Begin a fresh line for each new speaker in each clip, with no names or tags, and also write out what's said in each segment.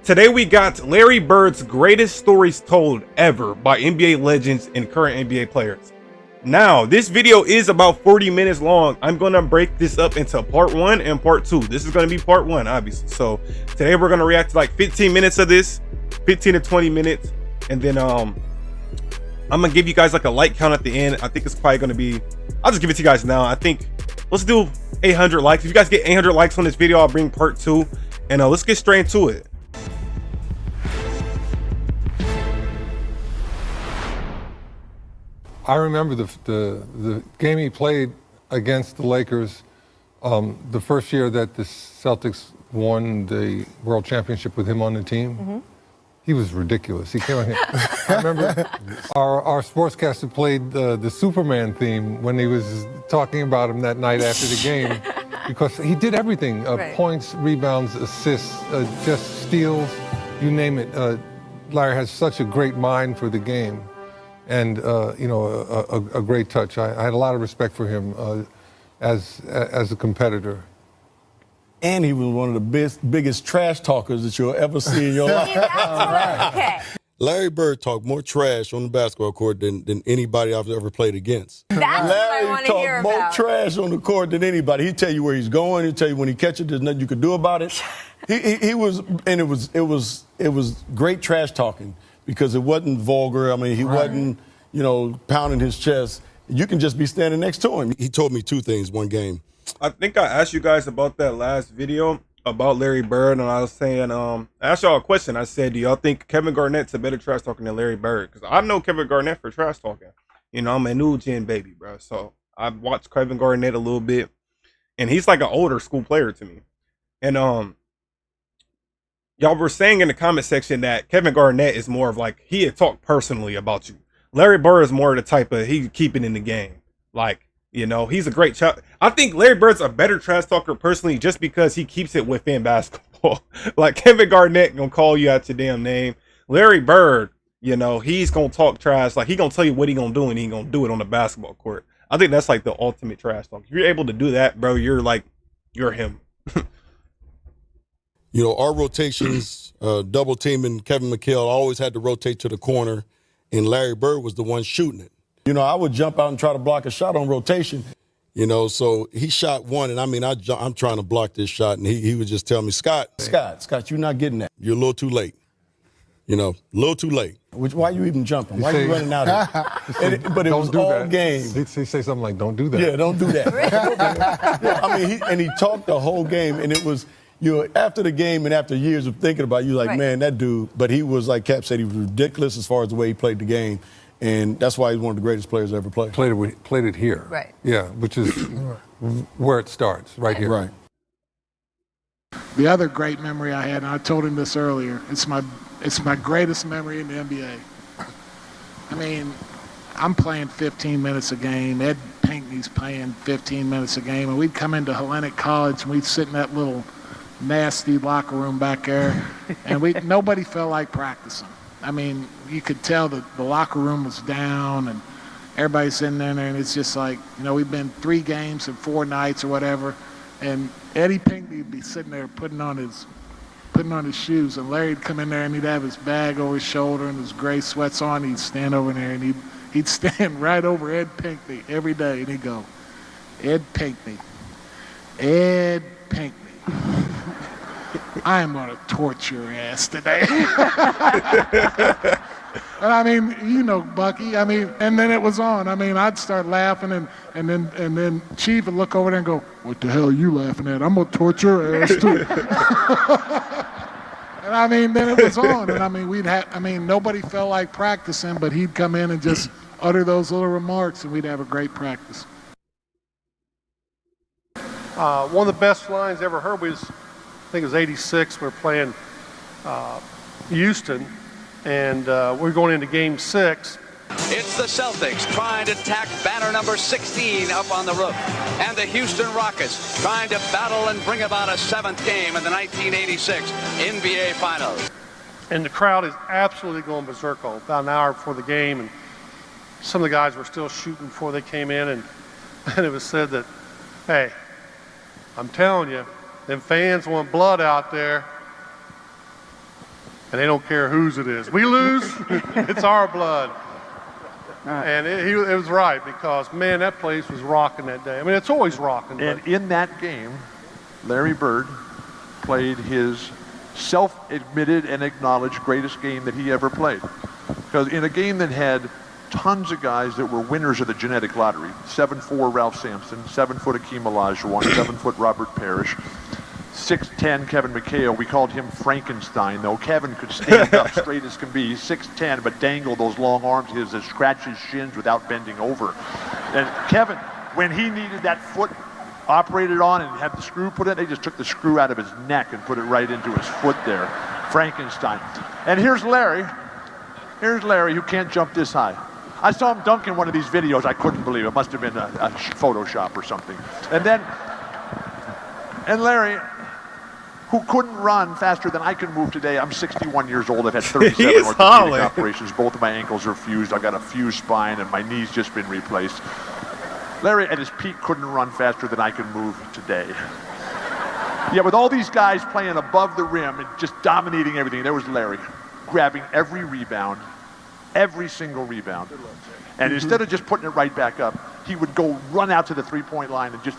Today we got Larry Bird's greatest stories told ever by NBA legends and current NBA players. Now, this video is about 40 minutes long. I'm gonna break this up into part 1 and part 2. This is gonna be part 1, obviously. So today we're gonna react to like 15 minutes of this, 15 to 20 minutes, and then I'm gonna give you guys like a like count at the end. I think it's probably gonna be, I'll just give it to you guys now. I think let's do 800 likes. If you guys get 800 likes on this video, I'll bring part 2, and let's get straight into it.
I remember the game he played against the Lakers the first year that the Celtics won the World Championship with him on the team. Mm-hmm. He was ridiculous. He came on here. I remember our sportscaster played the Superman theme when he was talking about him that night after the game because he did everything, right. Points, rebounds, assists, just steals, you name it. Larry has such a great mind for the game. And a great touch. I had a lot of respect for him as a competitor.
And he was one of the biggest trash talkers that you'll ever see in your life.
Okay.
Larry Bird talked more trash on the basketball court than anybody I've ever played against.
That's
Larry
what I want to hear
talked more
about.
trash on the court than anybody. He'd tell you where he's going. He'd tell you when he catches it, there's nothing you could do about it. He was, and it was great trash talking because it wasn't vulgar. I mean, he wasn't, pounding his chest. You can just be standing next to him.
He told me two things one game.
I think I asked you guys about that last video about Larry Bird, and I was saying, I asked y'all a question. I said, do y'all think Kevin Garnett's a better trash talker than Larry Bird? Because I know Kevin Garnett for trash talking. I'm a new gen baby, bro. So I've watched Kevin Garnett a little bit, and he's like an older school player to me. And y'all were saying in the comment section that Kevin Garnett is more of like, he had talked personally about you. Larry Bird is more the type of, he keep it in the game. Like, he's a great child. I think Larry Bird's a better trash talker personally just because he keeps it within basketball. Like Kevin Garnett gonna call you out your damn name. Larry Bird, he's gonna talk trash. Like he gonna tell you what he gonna do and he gonna do it on the basketball court. I think that's like the ultimate trash talk. If you're able to do that, bro, you're him.
Our rotations, double teaming Kevin McHale always had to rotate to the corner, and Larry Bird was the one shooting it.
I would jump out and try to block a shot on rotation.
So he shot one, and I'm trying to block this shot, and he would just tell me, Scott,
you're not getting that.
You're a little too late. A little too late.
Why are you even jumping? Why are you running out of it? But it was all game.
He'd say something like, don't do that.
Yeah, don't do that. He talked the whole game, and it was, after the game and after years of thinking about it, you're like, right. Man, that dude. But he was, like Cap said, he was ridiculous as far as the way he played the game. And that's why he's one of the greatest players ever played.
Played it here.
Right.
Yeah, which is where it starts, right here.
Right.
The other great memory I had, and I told him this earlier, it's my greatest memory in the NBA. I mean, I'm playing 15 minutes a game. Ed Pinckney's playing 15 minutes a game. And we'd come into Hellenic College, and we'd sit in that little nasty locker room back there, and nobody felt like practicing. I mean, you could tell that the locker room was down and everybody's in there, and it's just like, we've been 3 games and 4 nights or whatever, and Eddie Pinckney would be sitting there putting on his shoes, and Larry'd come in there and he'd have his bag over his shoulder and his gray sweats on. He'd stand over there and he'd stand right over Ed Pinckney every day, and he'd go, Ed Pinckney, I am going to torture your ass today. And I mean, Bucky, and then it was on. I'd start laughing, and then Chief would look over there and go, what the hell are you laughing at? I'm going to torture your ass too. And then it was on. And nobody felt like practicing, but he'd come in and just utter those little remarks, and we'd have a great practice.
One of the best lines I ever heard was, I think it was 86, we were playing Houston, and we're going into game 6.
It's the Celtics trying to tack banner number 16 up on the roof, and the Houston Rockets trying to battle and bring about a 7th game in the 1986 NBA Finals.
And the crowd is absolutely going berserk about an hour before the game, and some of the guys were still shooting before they came in, and it was said that, hey, I'm telling you, them fans want blood out there. and they don't care whose it is. We lose, it's our blood. And it was right because, man, that place was rocking that day. I mean, it's always rocking.
And in that game, Larry Bird played his self-admitted and acknowledged greatest game that he ever played. Because in a game that had tons of guys that were winners of the genetic lottery, 7'4" Ralph Sampson, 7-foot Akeem Olajuwon, 7-foot Robert Parrish, 6'10" Kevin McHale. We called him Frankenstein, though. Kevin could stand up straight as can be, 6'10", but dangle those long arms of his that scratch his shins without bending over. And Kevin, when he needed that foot operated on and had the screw put in, they just took the screw out of his neck and put it right into his foot there. Frankenstein. And here's Larry. Here's Larry, who can't jump this high. I saw him dunk in one of these videos. I couldn't believe it. It must have been a Photoshop or something. And Larry, who couldn't run faster than I can move today. I'm 61 years old. I've had 37 orthopedic operations. Both of my ankles are fused. I've got a fused spine, and my knee's just been replaced. Larry, at his peak, couldn't run faster than I can move today. Yeah, with all these guys playing above the rim and just dominating everything, there was Larry, grabbing every rebound, every single rebound. And instead of just putting it right back up, he would go run out to the three-point line and just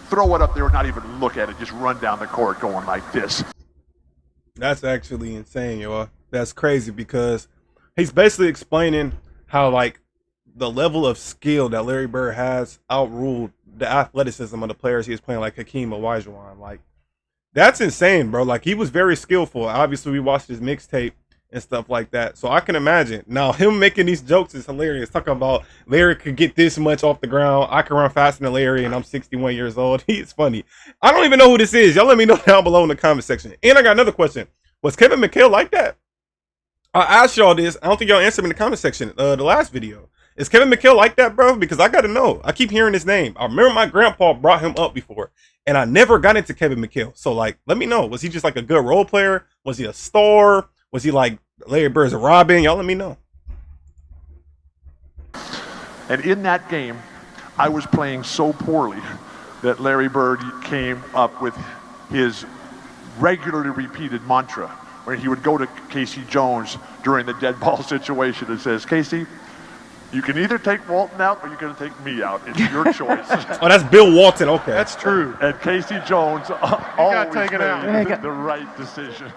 throw it up there and not even look at it, just run down the court going like this.
That's actually insane, y'all. That's crazy because he's basically explaining how, like, the level of skill that Larry Bird has outruled the athleticism of the players he was playing, like Hakeem Olajuwon. Like, that's insane, bro. Like, he was very skillful. Obviously, we watched his mixtape and stuff like that. So I can imagine. Now, him making these jokes is hilarious. Talking about Larry could get this much off the ground. I can run faster than Larry, and I'm 61 years old. He's funny. I don't even know who this is. Y'all let me know down below in the comment section. And I got another question. Was Kevin McHale like that? I asked y'all this. I don't think y'all answered me in the comment section. The last video. Is Kevin McHale like that, bro? Because I got to know. I keep hearing his name. I remember my grandpa brought him up before, and I never got into Kevin McHale. So, like, let me know. Was he just like a good role player? Was he a star? Was he like Larry Bird's Robin? Y'all let me know.
And in that game, I was playing so poorly that Larry Bird came up with his regularly repeated mantra, where he would go to Casey Jones during the dead ball situation and says, Casey, you can either take Walton out or you're going to take me out. It's your choice.
Oh, that's Bill Walton. Okay.
That's true.
And Casey Jones always
taken out.
made the right decision.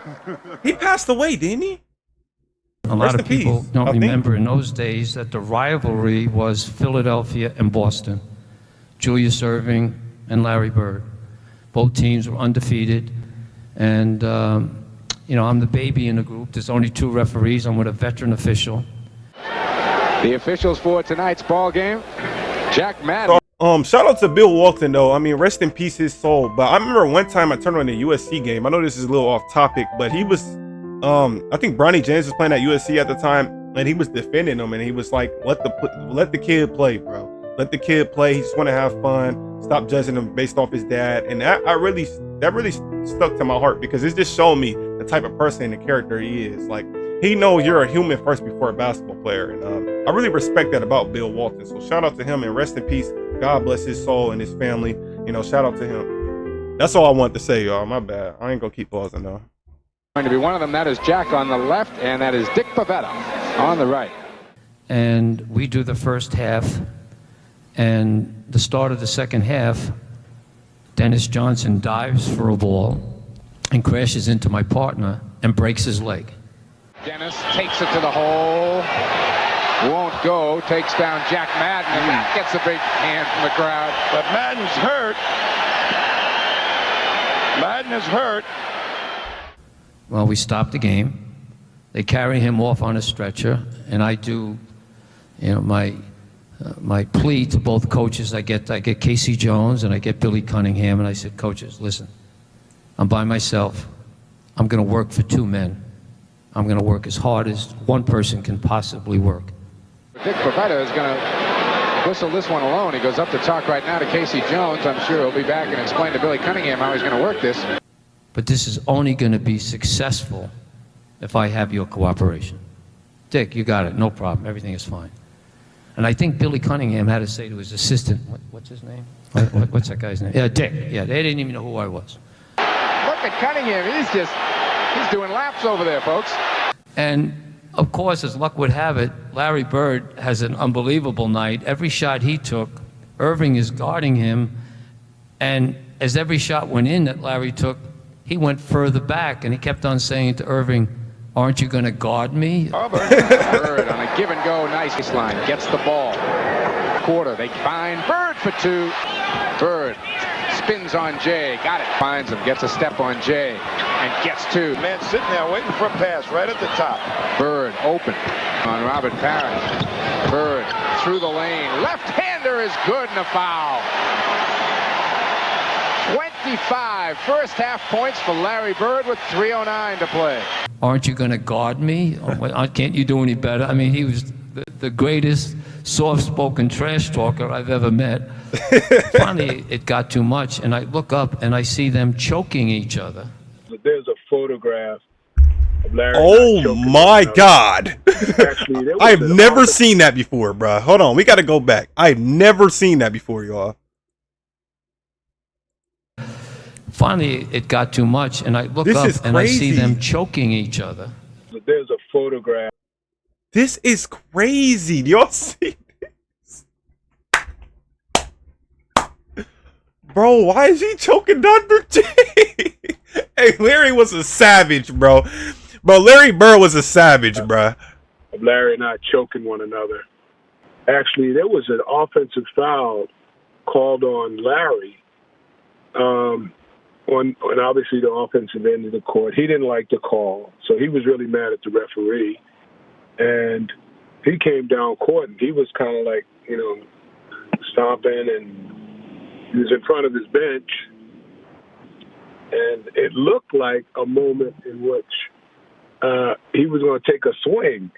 He passed away, didn't he?
A lot of people don't remember in those days that the rivalry was Philadelphia and Boston. Julius Erving and Larry Bird. Both teams were undefeated. And, you know, I'm the baby in the group. There's only 2 referees. I'm with a veteran official.
The officials for tonight's ball game, Jack Madden.
Shout out to Bill Walton, though. I mean, rest in peace, his soul. But I remember one time I turned on a USC game. I know this is a little off topic, but he was, I think Bronny James was playing at USC at the time, and he was defending him, and he was like, let the kid play, bro. Let the kid play. He just want to have fun. Stop judging him based off his dad. And that really stuck to my heart because it just showed me the type of person and the character he is. Like, he knows you're a human first before a basketball player. And I really respect that about Bill Walton. So shout out to him and rest in peace. God bless his soul and his family. You know, shout out to him. That's all I wanted to say, y'all. My bad. I ain't gonna keep pausing though.
Going to be one of them. That is Jack on the left, and that is Dick Pavetta on the right.
And we do the first half, and the start of the second half, Dennis Johnson dives for a ball and crashes into my partner and breaks his leg.
Dennis takes it to the hole, won't go, takes down Jack Madden, and that gets a big hand from the crowd.
But Madden's hurt. Madden is hurt.
Well, we stop the game. They carry him off on a stretcher, and I do, you know, my plea to both coaches. I get Casey Jones and I get Billy Cunningham, and I said, coaches, listen, I'm by myself. I'm going to work for 2 men. I'm going to work as hard as one person can possibly work.
Dick Pavetta is going to whistle this one alone. He goes up to talk right now to Casey Jones. I'm sure he'll be back and explain to Billy Cunningham how he's going to work this.
But this is only going to be successful if I have your cooperation. Dick, you got it. No problem. Everything is fine. And I think Billy Cunningham had to say to his assistant, what's his name? What's that guy's name? Yeah, Dick. Yeah, they didn't even know who I was.
Look at Cunningham. He's just He's doing laps over there, folks.
And of course, as luck would have it, Larry Bird has an unbelievable night. Every shot he took, Irving is guarding him. And as every shot went in that Larry took, he went further back. And he kept on saying to Irving, aren't you going to guard me?
Bird on a give and go, nice line, gets the ball. Quarter, they find Bird for two. Bird spins on Jay, got it, finds him, gets a step on Jay, and gets two.
Man sitting there waiting for a pass right at the top.
Bird open on Robert Parrish. Bird through the lane, left-hander is good and a foul. 25 first half points for Larry Bird with 3:09 to play.
Aren't you going to guard me? Can't you do any better? I mean, he was the greatest soft-spoken trash talker I've ever met. Finally, it got too much, and I look up and I see them choking each other.
There's a photograph of Larry.
Oh my God. I've never seen that before, bro. Hold on, we got to go back. I've never seen that before, y'all.
Finally, it got too much, and I look up and I see them choking each other.
There's a photograph.
This is crazy. Do y'all see this? Bro, why is he choking Dr. J? Hey, Larry was a savage, bro. Bro, Larry Bird was a savage, bro.
Larry and I choking one another. Actually, there was an offensive foul called on Larry. On obviously the offensive end of the court. He didn't like the call, so he was really mad at the referee. And he came down court, and he was kind of like, stomping, and he was in front of his bench. And it looked like a moment in which he was going to take a swing.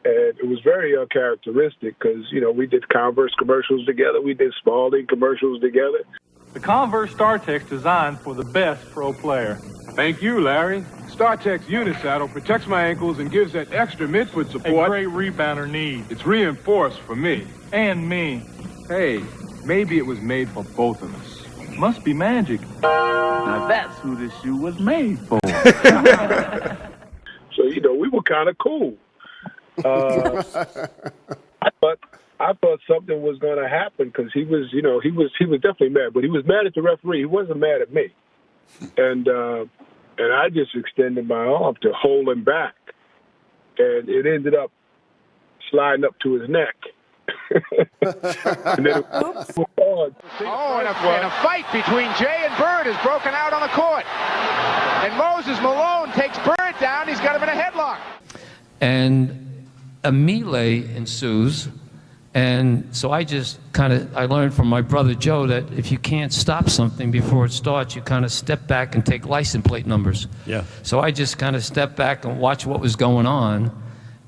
And it was very uncharacteristic because, we did Converse commercials together. We did Spalding commercials together.
The Converse StarTex designed for the best pro player. Thank you, Larry. StarTex Unisaddle protects my ankles and gives that extra midfoot support a great rebounder needs. It's reinforced for me. And me. Hey, maybe it was made for both of us. Must be magic. Now that's who this shoe was made for.
So, we were kind of cool. I thought something was going to happen because he was definitely mad, but he was mad at the referee. He wasn't mad at me, and I just extended my arm to hold him back, and it ended up sliding up to his neck. And then
and a fight between Jay and Bird has broken out on the court, and Moses Malone takes Bird down. He's got him in a headlock,
and a melee ensues. And so I learned from my brother Joe that if you can't stop something before it starts, you kind of step back and take license plate numbers.
Yeah.
So I just kind of stepped back and watched what was going on.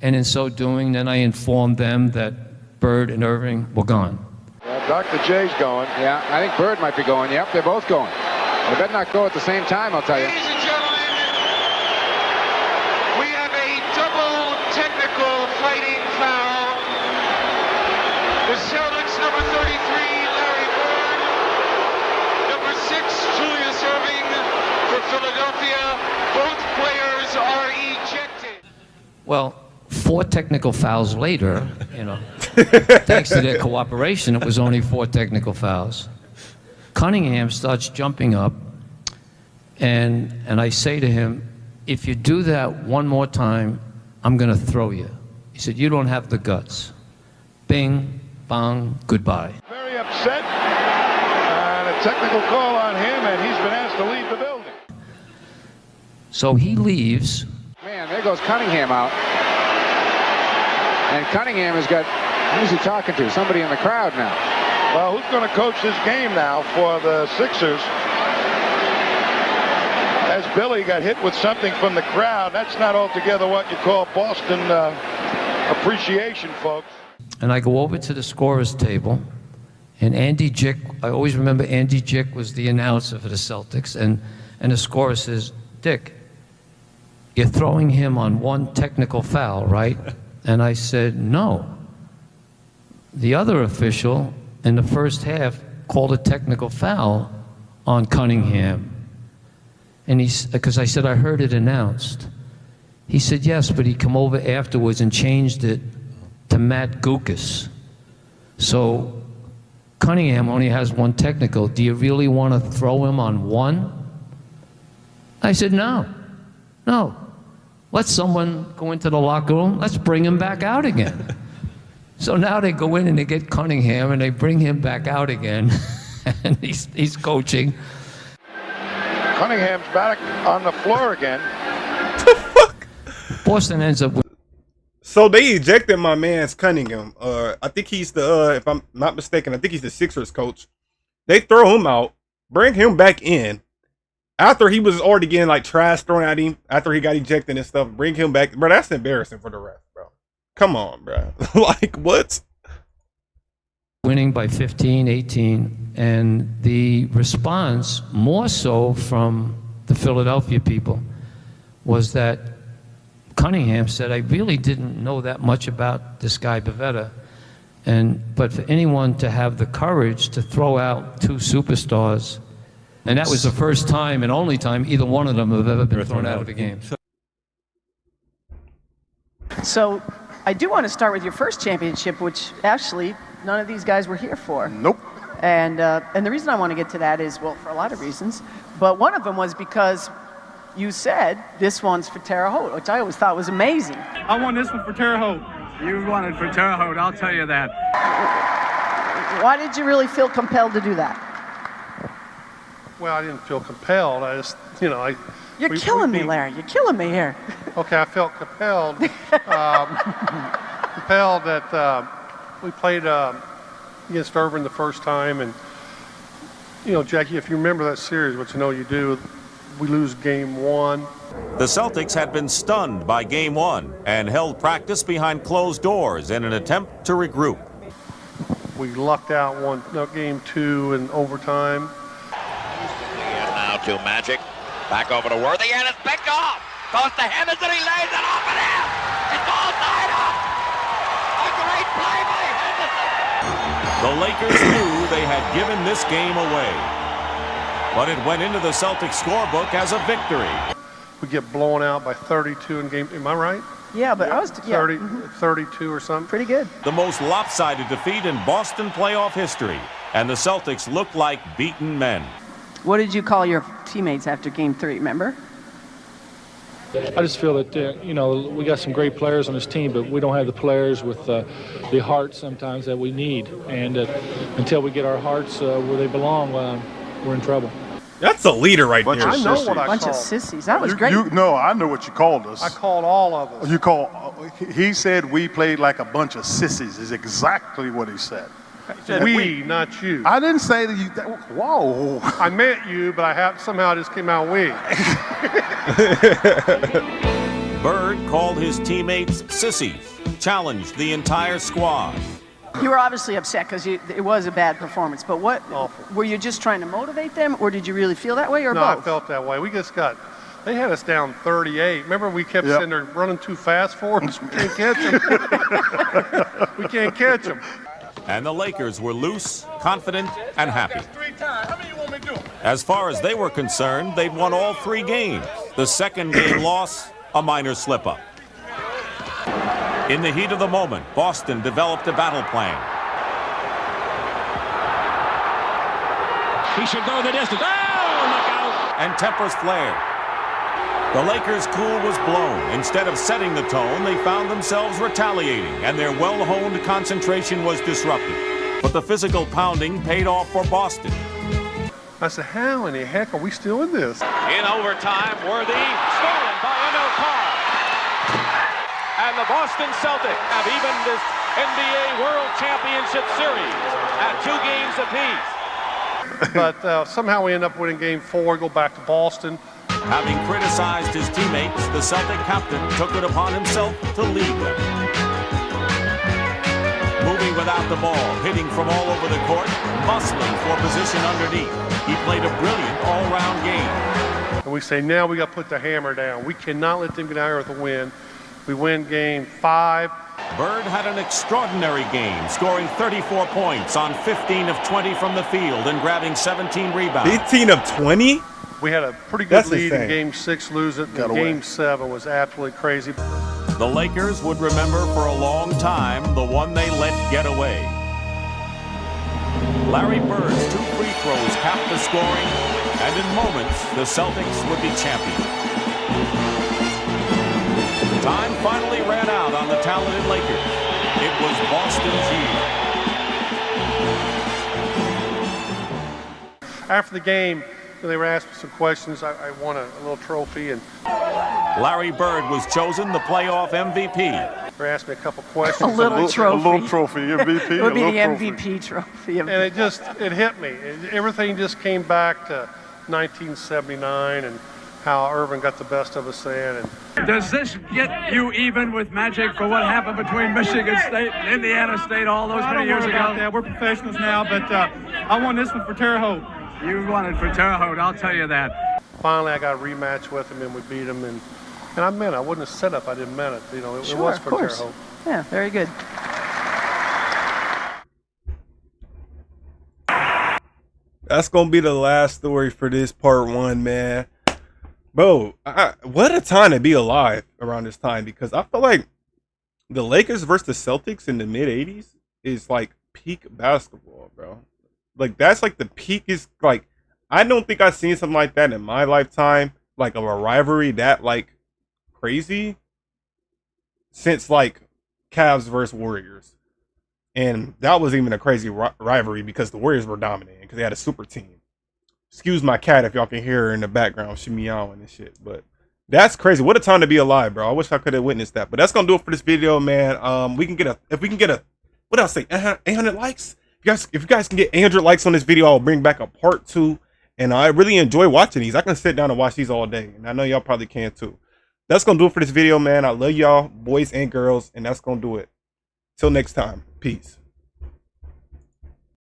And in so doing, then I informed them that Bird and Irving were gone.
Well, Dr. J's going.
Yeah, I think Bird might be going. Yep, they're both going. They better not go at the same time, I'll tell you.
Ladies and gentlemen, we have a double technical fighting foul. The Celtics, number 33, Larry Bird. Number 6, Julius Irving for Philadelphia. Both players are ejected.
Well, 4 technical fouls later, thanks to their cooperation, it was only 4 technical fouls. Cunningham starts jumping up, and I say to him, if you do that one more time, I'm going to throw you. He said, you don't have the guts. Bing. Bang, goodbye.
Very upset. And a technical call on him, and he's been asked to leave the building.
So he leaves.
Man, there goes Cunningham out. And Cunningham has got, who's he talking to? Somebody in the crowd now.
Well, who's going to coach this game now for the Sixers? As Billy got hit with something from the crowd, that's not altogether what you call Boston appreciation, folks.
And I go over to the scorer's table, and Andy Jick, I always remember Andy Jick was the announcer for the Celtics, and the scorer says, Dick, you're throwing him on one technical foul, right? And I said, no. The other official in the first half called a technical foul on Cunningham. And because I said, I heard it announced. He said, yes, but he come over afterwards and changed it to Matt Gukas. So Cunningham only has one technical. Do you really want to throw him on one? I said, no. Let someone go into the locker room. Let's bring him back out again. So now they go in and they get Cunningham and they bring him back out again. And he's coaching.
Cunningham's back on the floor again.
Boston ends up with.
So they ejected my man's Cunningham. I think he's the, if I'm not mistaken, I think he's the Sixers coach. They throw him out, bring him back in. After he was already getting like trash thrown at him, after he got ejected and stuff, bring him back. Bro, that's embarrassing for the ref, bro. Come on, bro. Like, what?
Winning by 15, 18, and the response, more so from the Philadelphia people, was that Cunningham said, I really didn't know that much about this guy Bavetta, but for anyone to have the courage to throw out two superstars, and that was the first time and only time either one of them have ever been thrown out of a game.
So I do want to start with your first championship, which actually none of these guys were here for.
Nope.
And the reason I want to get to that is, well, for a lot of reasons, but one of them was because you said this one's for Terre Haute, which I always thought was amazing.
I want this one for Terre Haute. You want it for Terre Haute, I'll tell you that.
Why did you really feel compelled to do that?
Well, I didn't feel compelled. I just, you know,
You're killing me, Larry. You're killing me here.
Okay, I felt compelled. Compelled that we played against Irvin the first time, and you know, Jackie, if you remember that series, which I know you do, we lose game one.
The Celtics had been stunned by game one and held practice behind closed doors in an attempt to regroup.
We lucked out game two in overtime.
Now to Magic. Back over to Worthy, and it's picked off. Goes to Hemmons, and he lays it off and in. It's all tied up. A great play by Hemmons.
The Lakers knew they had given this game away, but it went into the Celtics scorebook as a victory.
We get blown out by 32 in game. Am I right?
Yeah, but I was
30, 32 or something.
Pretty good.
The most lopsided defeat in Boston playoff history, and the Celtics looked like beaten men.
What did you call your teammates after game three, remember?
I just feel that, you know, we got some great players on this team, but we don't have the players with the heart sometimes that we need. And until we get our hearts where they belong, we're in trouble.
That's a leader right there.
I know what I
Bunch
called.
of sissies. That was great.
No, I know what you called us.
I called all of us.
He said we played like a bunch of sissies, is exactly what he said.
We, not you.
I didn't say that you. Whoa.
I meant you, but somehow it just came out we.
Bird called his teammates sissies, challenged the entire squad.
You were obviously upset because it was a bad performance, but what, were you just trying to motivate them, or did you really feel that way, or
No,
both?
I felt that way. They had us down 38. Remember we kept sitting there running too fast for them? We can't catch them. We can't catch them.
And the Lakers were loose, confident, and happy. As far as they were concerned, they'd won all three games. The second game loss, a minor slip-up. In the heat of the moment, Boston developed a battle plan.
He should go the distance. Oh, look out!
And tempers flared. The Lakers' cool was blown. Instead of setting the tone, they found themselves retaliating, and their well-honed concentration was disrupted. But the physical pounding paid off for Boston.
I said, how in the heck are we still in this?
In overtime, Worthy, stolen by Emil Carr. And the Boston Celtics have evened this NBA World Championship Series at 2 games apiece.
But somehow we end up winning game 4, go back to Boston.
Having criticized his teammates, the Celtic captain took it upon himself to lead them. Moving without the ball, hitting from all over the court, muscling for position underneath. He played a brilliant all-round game.
And we say, now we got to put the hammer down. We cannot let them get out here with a win. We win game 5.
Bird had an extraordinary game, scoring 34 points on 15 of 20 from the field and grabbing 17 rebounds.
15 of 20?
We had a pretty good
That's
lead
insane.
in Game 6, lose it. And Game 7 was absolutely crazy.
The Lakers would remember for a long time the one they let get away. Larry Bird's 2 free throws capped the scoring, and in moments, the Celtics would be champions. Time finally ran out on the talented Lakers. It was Boston's year.
After the game, they were asking some questions. I won a little trophy, and
Larry Bird was chosen the playoff MVP.
they asked me a couple questions.
A little trophy.
A little trophy, MVP.
It would be the
a little trophy.
MVP trophy.
And it hit me. Everything just came back to 1979 and how Irvin got the best of us then. And
Does this get you even with Magic for what happened between Michigan State and Indiana State all those many years ago?
Yeah, we're professionals now, but I won this one for Terre Haute.
You won it for Terre Haute, I'll tell you that.
finally, I got a rematch with him, and we beat him. And I meant it. I wouldn't have set up. I didn't mean it. You know, it was for Terre Haute.
Yeah, very good.
That's gonna be the last story for this part one, man. Bro, what a time to be alive around this time, because I feel like the Lakers versus the Celtics in the mid '80s is like peak basketball, bro. Like that's like the peakest. Like I don't think I've seen something like that in my lifetime, like of a rivalry that like crazy since like Cavs versus Warriors. And that was even a crazy rivalry because the Warriors were dominating because they had a super team. Excuse my cat if y'all can hear her in the background, she meowing and shit. But that's crazy. What a time to be alive, bro. I wish I could have witnessed that. But that's gonna do it for this video, man. If we can get a what else say 800 likes. If you guys can get 800 likes on this video, I'll bring back a part 2. And I really enjoy watching these. I can sit down and watch these all day, and I know y'all probably can too. That's gonna do it for this video, man. I love y'all, boys and girls, and that's gonna do it. Till next time, peace.